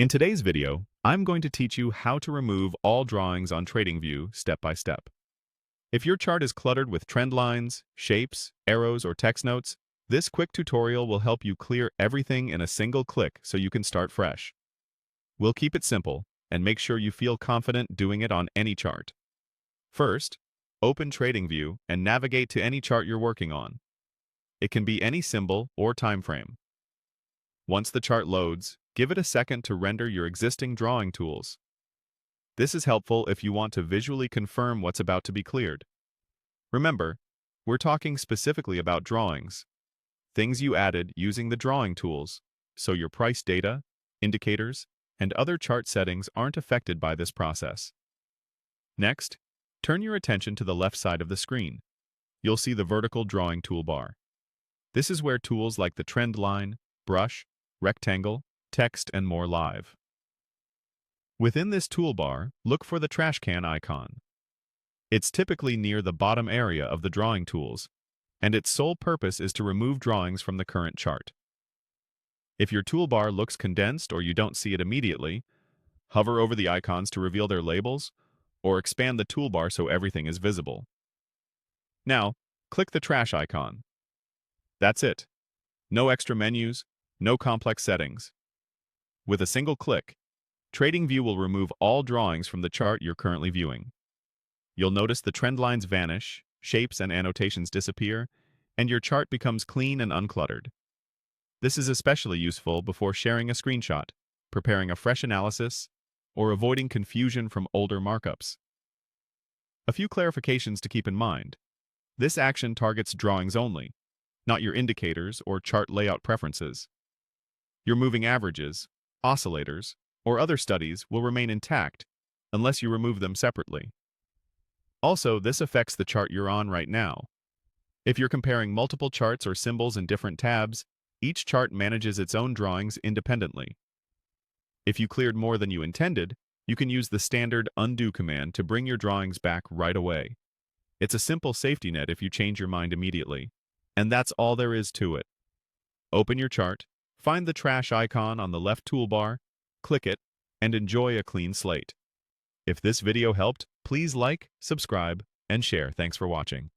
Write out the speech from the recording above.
In today's video, I'm going to teach you how to remove all drawings on TradingView step by step. If your chart is cluttered with trend lines, shapes, arrows, or text notes, this quick tutorial will help you clear everything in a single click so you can start fresh. We'll keep it simple and make sure you feel confident doing it on any chart. First, open TradingView and navigate to any chart you're working on. It can be any symbol or time frame. Once the chart loads, give it a second to render your existing drawing tools. This is helpful if you want to visually confirm what's about to be cleared. Remember, we're talking specifically about drawings, things you added using the drawing tools, so your price data, indicators, and other chart settings aren't affected by this process. Next, turn your attention to the left side of the screen. You'll see the vertical drawing toolbar. This is where tools like the trend line, brush, rectangle, text, and more live. Within this toolbar, look for the trash can icon. It's typically near the bottom area of the drawing tools, and its sole purpose is to remove drawings from the current chart. If your toolbar looks condensed or you don't see it immediately, hover over the icons to reveal their labels, or expand the toolbar so everything is visible. Now, click the trash icon. That's it. No extra menus, no complex settings. With a single click, TradingView will remove all drawings from the chart you're currently viewing. You'll notice the trend lines vanish, shapes and annotations disappear, and your chart becomes clean and uncluttered. This is especially useful before sharing a screenshot, preparing a fresh analysis, or avoiding confusion from older markups. A few clarifications to keep in mind. This action targets drawings only, not your indicators or chart layout preferences. Your moving averages, oscillators, or other studies will remain intact unless you remove them separately. Also, this affects the chart you're on right now. If you're comparing multiple charts or symbols in different tabs, each chart manages its own drawings independently. If you cleared more than you intended, you can use the standard undo command to bring your drawings back right away. It's a simple safety net if you change your mind immediately. And that's all there is to it. Open your chart, find the trash icon on the left toolbar, click it, and enjoy a clean slate. If this video helped, please like, subscribe, and share. Thanks for watching.